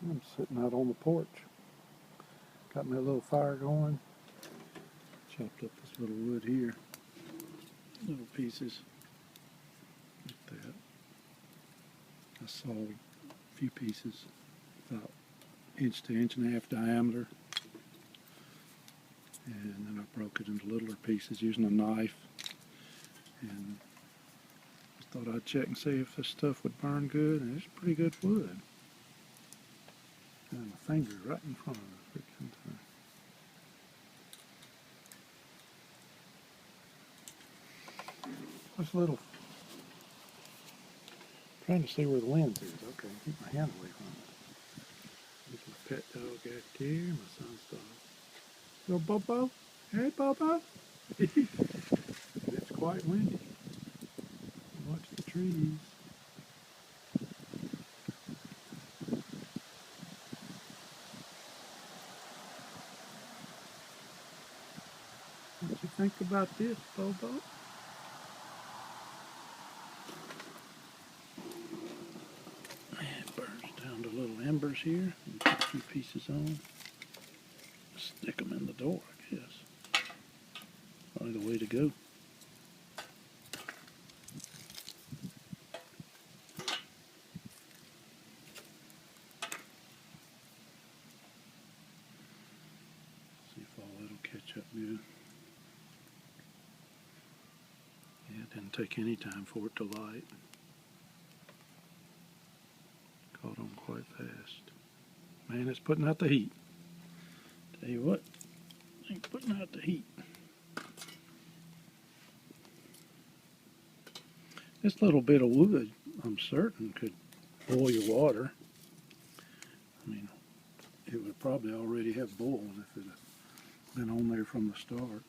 I'm sitting out on the porch. Got my little fire going. Chopped up this little wood here. Little pieces. Like that. I sawed a few pieces about inch to inch and a half diameter. And then I broke it into littler pieces using a knife. And just thought I'd check and see if this stuff would burn good, and it's pretty good wood. Got my finger right in front of the freaking thing. This little, trying to see where the lens is. Okay, keep my hand away from it. There's my pet dog out there, my son's dog. Little Bobo? Hey, Bobo? It's quite windy. Watch the trees. What you think about this, Bobo? It burns down to little embers here. And put a few pieces on. Stick them in the door, I guess. Probably the way to go. See if all that'll catch up good. Yeah, it didn't take any time for it to light. Caught on quite fast. Man, it's putting out the heat. Tell you what, it's putting out the heat. This little bit of wood, I'm certain, could boil your water. I mean, it would probably already have boiled if it had been on there from the start.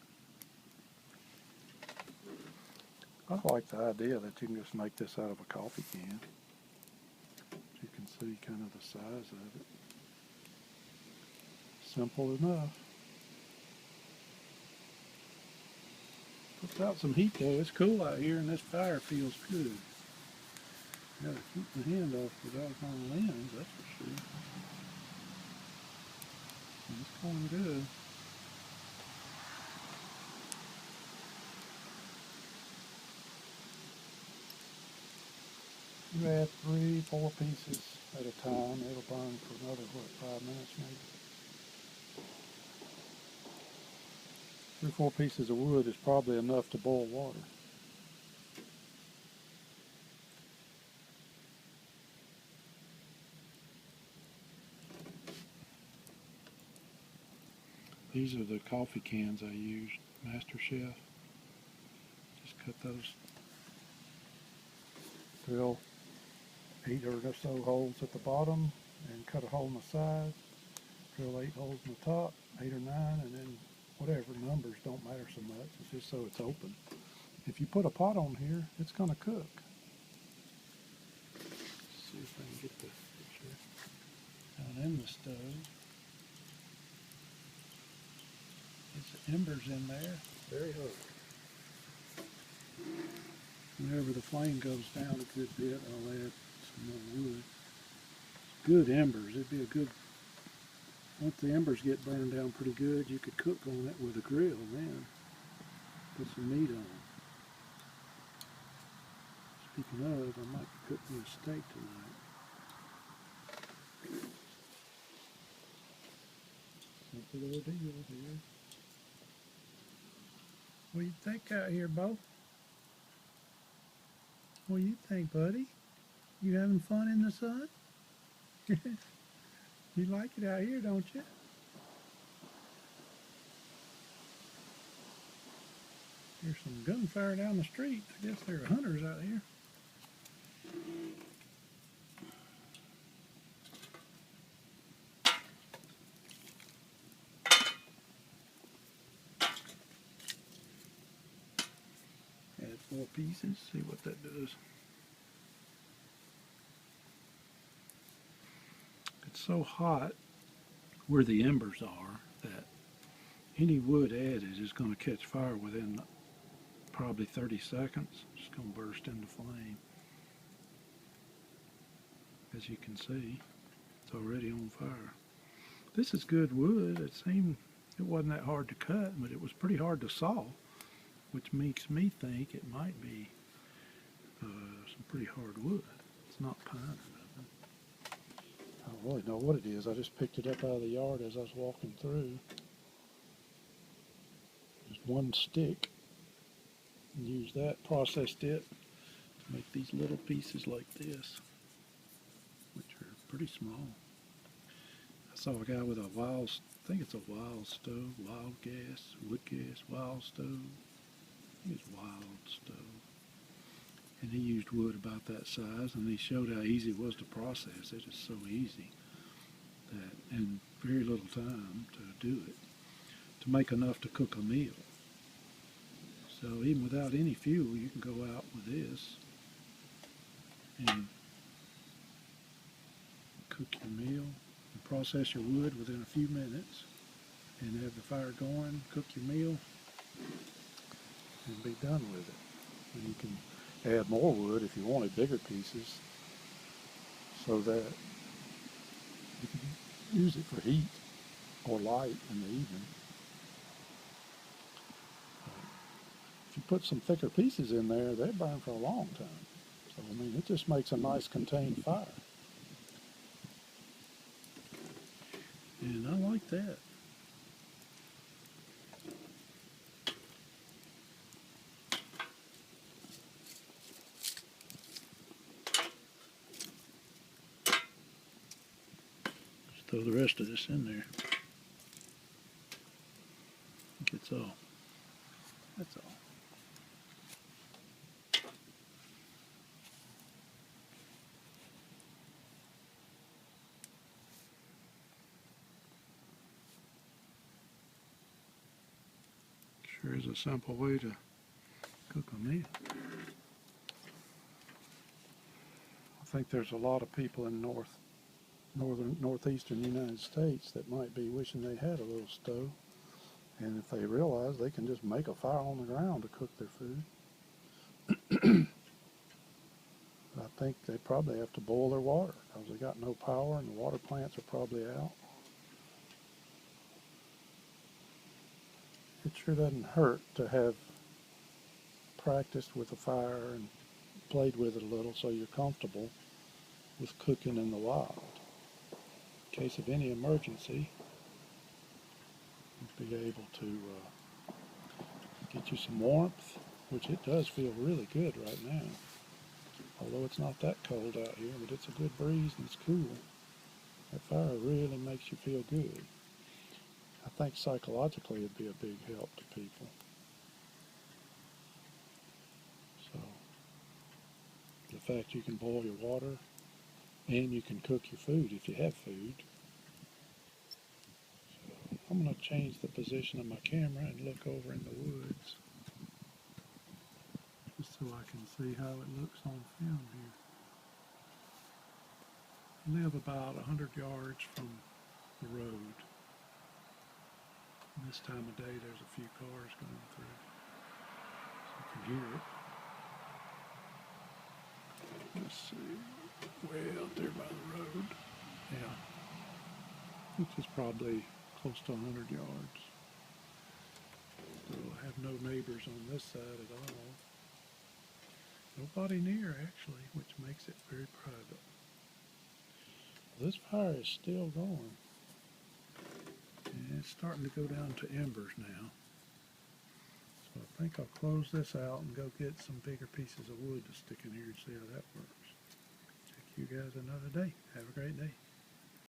I like the idea that you can just make this out of a coffee can. You can see kind of the size of it. Simple enough. Puts out some heat though. It's cool out here and this fire feels good. Gotta keep my hand off the doggone lens, that's for sure. It's going good. You add 3, 4 pieces at a time. It'll burn for another, 5 minutes maybe. 3 or 4 pieces of wood is probably enough to boil water. These are the coffee cans I used, Master Chef. Just cut those, drill 8 or so holes at the bottom and cut a hole in the side. Drill 8 holes in the top, 8 or 9, and then whatever, numbers don't matter so much. It's just so it's open. If you put a pot on here, it's going to cook. Let's see if I can get the picture down in the stove. Get some embers in there, very hot. Whenever the flame goes down a good bit, I'll add some more wood. Good embers. It'd be a good, once the embers get burned down pretty good, you could cook on it with a grill then. Put some meat on. Speaking of, I might be cooking a steak tonight. Simple little deal here. What do you think out here, Bo? What do you think, buddy? You having fun in the sun? You like it out here, don't you? There's some gunfire down the street. I guess there are hunters out here. Add 4 pieces, see what that does. It's so hot where the embers are that any wood added is going to catch fire within probably 30 seconds. It's going to burst into flame, as you can see. It's already on fire. This is good wood. It wasn't that hard to cut, but it was pretty hard to saw, which makes me think it might be some pretty hard wood. It's not pine or nothing. I don't really know what it is. I just picked it up out of the yard as I was walking through. Just one stick. And used that, processed it to make these little pieces like this, which are pretty small. I saw a guy with a wild, I think it's a wild stove, wild gas, wood gas, wild stove. I think it's wild stove. And he used wood about that size, and he showed how easy it was to process. It is so easy that in very little time to do it, to make enough to cook a meal. So even without any fuel, you can go out with this and cook your meal and process your wood within a few minutes and have the fire going, cook your meal, and be done with it. And you can add more wood if you wanted bigger pieces so that you can use it for heat or light in the evening. If you put some thicker pieces in there, they burn for a long time. So, I mean, it just makes a nice contained fire. And I like that. Just throw the rest of this in there. I think it's all. That's all. Sure is a simple way to cook a meal. I think there's a lot of people in northeastern United States that might be wishing they had a little stove, and if they realize they can just make a fire on the ground to cook their food. I think they probably have to boil their water because they got no power and the water plants are probably out. It sure doesn't hurt to have practiced with a fire and played with it a little so you're comfortable with cooking in the wild. In case of any emergency, you'll be able to get you some warmth, which it does feel really good right now. Although it's not that cold out here, but it's a good breeze and it's cool. That fire really makes you feel good. I think psychologically it'd be a big help to people. So, the fact you can boil your water and you can cook your food if you have food. So, I'm going to change the position of my camera and look over in the woods, just so I can see how it looks on film here. I live about 100 yards from the road. And this time of day there's a few cars going through, so you can hear it. Let's see, way out there by the road. Yeah, which is probably close to 100 yards. So I have no neighbors on this side at all. Nobody near, actually, which makes it very private. This fire is still going. And it's starting to go down to embers now. So I think I'll close this out and go get some bigger pieces of wood to stick in here and see how that works. Take you guys another day. Have a great day.